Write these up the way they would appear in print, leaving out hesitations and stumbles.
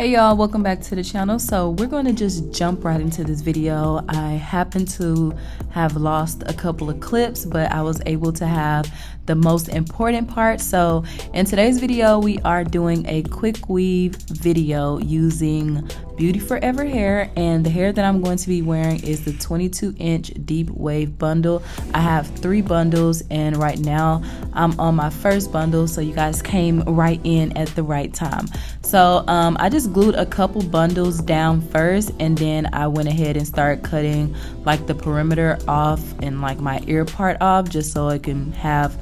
Hey y'all, welcome back to the channel. So we're going to just jump right into this video. I happen to have lost a couple of clips, but I was able to have the most important part. So in today's video, we are doing a quick weave video using Beauty Forever hair, and the hair that I'm going to be wearing is the 22-inch deep wave bundle. I have 3 bundles, and right now I'm on my first bundle, so you guys came right in at the right time. So I just glued a couple bundles down first, and then I went ahead and started cutting like the perimeter off and like my ear part off, just so I can have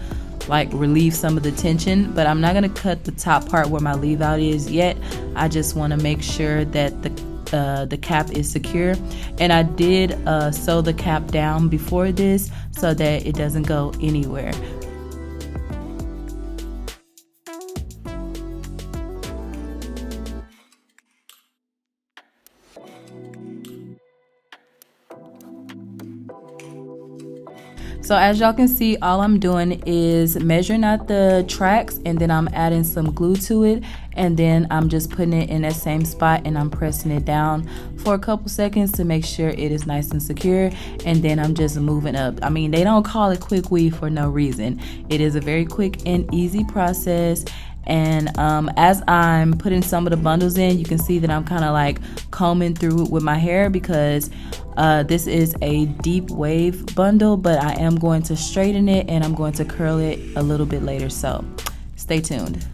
like relieve some of the tension. But I'm not going to cut the top part where my leave out is yet. I just want to make sure that the cap is secure, and I did sew the cap down before this so that it doesn't go anywhere. So as y'all can see, all I'm doing is measuring out the tracks, and then I'm adding some glue to it, and then I'm just putting it in that same spot and I'm pressing it down for a couple seconds to make sure it is nice and secure, and then I'm just moving up. I mean, they don't call it quick weave for no reason. It is a very quick and easy process. And as I'm putting some of the bundles in, you can see that I'm kind of like combing through with my hair, because this is a deep wave bundle, but I am going to straighten it and I'm going to curl it a little bit later, so stay tuned.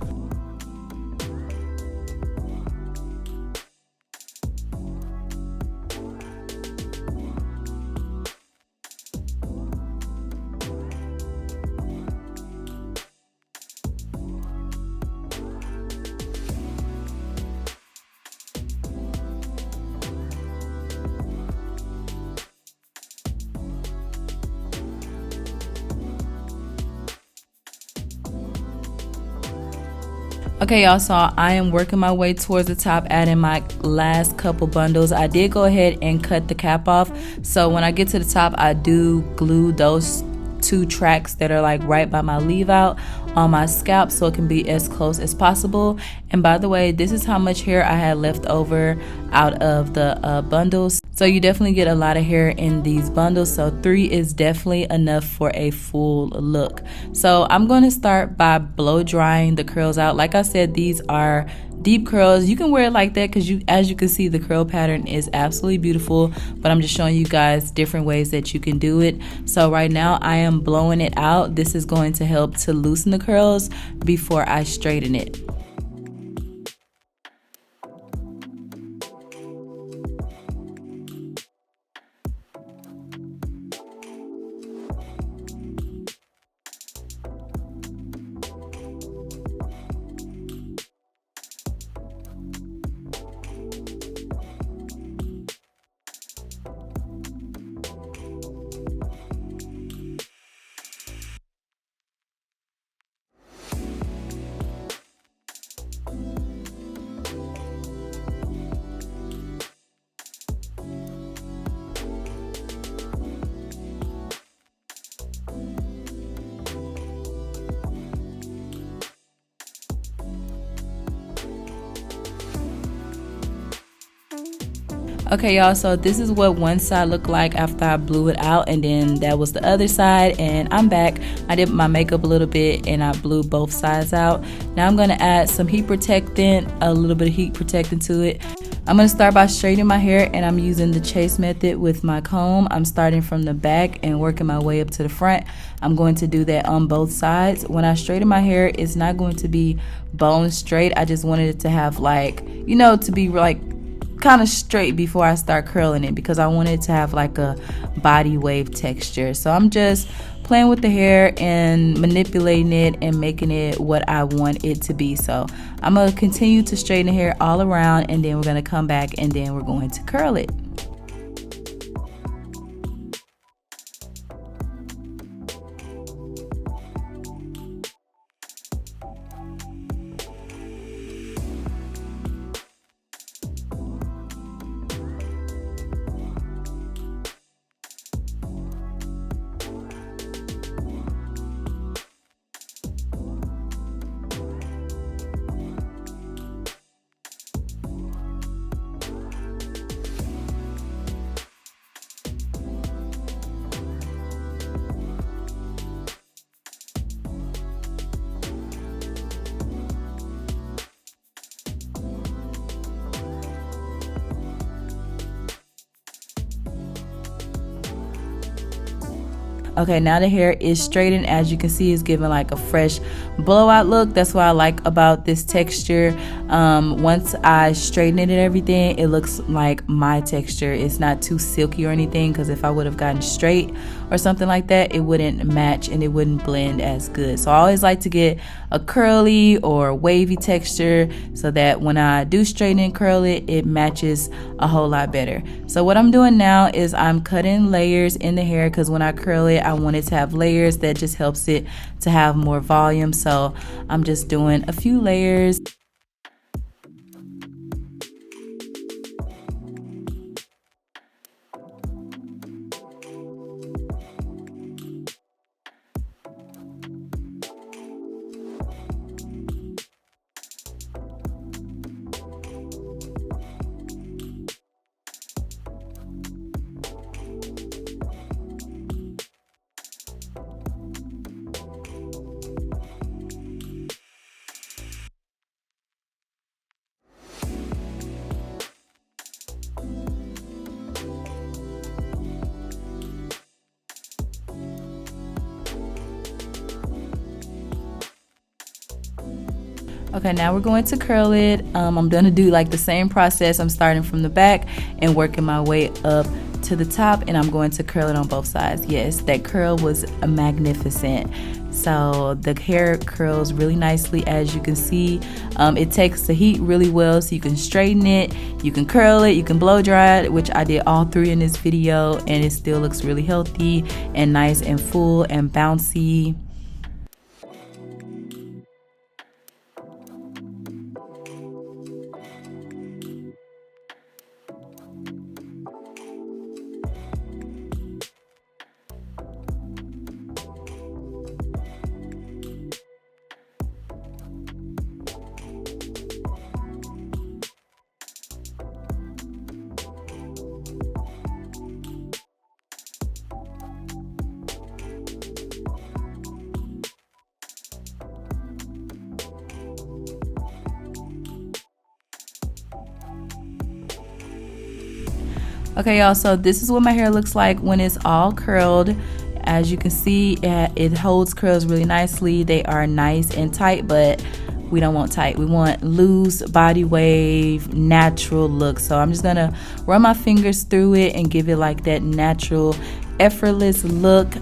Okay y'all, so I am working my way towards the top, adding my last couple bundles. I did go ahead and cut the cap off, so when I get to the top I do glue those 2 tracks that are like right by my leave out on my scalp, so it can be as close as possible. And by the way, this is how much hair I had left over out of the bundles. So you definitely get a lot of hair in these bundles, so 3 is definitely enough for a full look. So I'm going to start by blow drying the curls out. Like I said, these are deep curls. You can wear it like that because as you can see, the curl pattern is absolutely beautiful, but I'm just showing you guys different ways that you can do it. So right now I am blowing it out. This is going to help to loosen the curls before I straighten it. Okay y'all, so this is what one side looked like after I blew it out, and then that was the other side, and I'm back. I did my makeup a little bit and I blew both sides out. Now I'm going to add some heat protectant, a little bit of heat protectant to it. I'm going to start by straightening my hair, and I'm using the chase method with my comb. I'm starting from the back and working my way up to the front. I'm going to do that on both sides. When I straighten my hair, it's not going to be bone straight. I just wanted it to have like, you know, to be like kind of straight before I start curling it, because I want it to have like a body wave texture. So I'm just playing with the hair and manipulating it and making it what I want it to be. So I'm going to continue to straighten the hair all around, and then we're going to come back and then we're going to curl it. Okay, now the hair is straightened. As you can see, it's giving like a fresh blowout look. That's what I like about this texture. Once I straighten it and everything, it looks like my texture. It's not too silky or anything, because if I would have gotten straight or something like that, it wouldn't match and it wouldn't blend as good. So I always like to get a curly or wavy texture so that when I do straighten and curl it, it matches a whole lot better. So what I'm doing now is I'm cutting layers in the hair, because when I curl it, I want it to have layers. That just helps it to have more volume. So I'm just doing a few layers. Okay, now we're going to curl it. I'm gonna do like the same process. I'm starting from the back and working my way up to the top, and I'm going to curl it on both sides. Yes, that curl was magnificent. So the hair curls really nicely, as you can see. It takes the heat really well, so you can straighten it, you can curl it, you can blow dry it, which I did all three in this video, and it still looks really healthy and nice and full and bouncy. Okay, y'all, so this is what my hair looks like when it's all curled. As you can see, it holds curls really nicely. They are nice and tight, but we don't want tight. We want loose, body wave, natural look. So I'm just gonna run my fingers through it and give it like that natural, effortless look.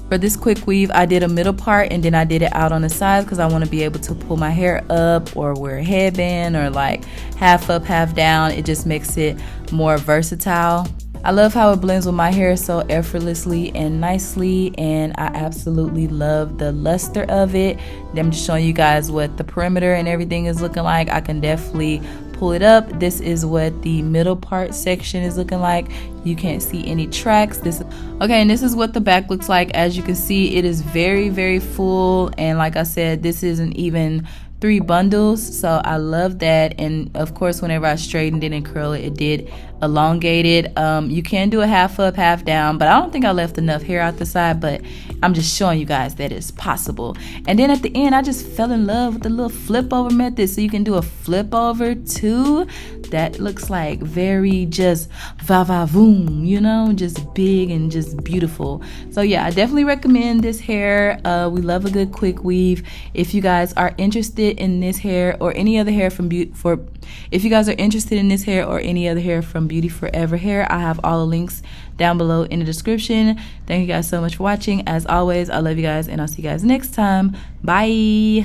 For this quick weave, I did a middle part and then I did it out on the sides, because I want to be able to pull my hair up or wear a headband, or like half up, half down. It just makes it more versatile. I love how it blends with my hair so effortlessly and nicely, and I absolutely love the luster of it. I'm just showing you guys what the perimeter and everything is looking like. I can definitely pull it up. This is what the middle part section is looking like. You can't see any tracks. Okay, and this is what the back looks like. As you can see, it is very, very full, and like I said, this isn't even 3 bundles, so I love that. And of course, whenever I straightened it and curl it, it did elongate it. You can do a half up, half down, but I don't think I left enough hair out the side, but I'm just showing you guys that it's possible. And then at the end, I just fell in love with the little flip over method, so you can do a flip over too. That looks like very just va-va-voom, you know, just big and just beautiful. So yeah, I definitely recommend this hair. We love a good quick weave. If you guys are interested in this hair or any other hair from Beauty Forever Hair, I have all the links down below in the description. Thank you guys so much for watching. As always, I love you guys, and I'll see you guys next time. Bye.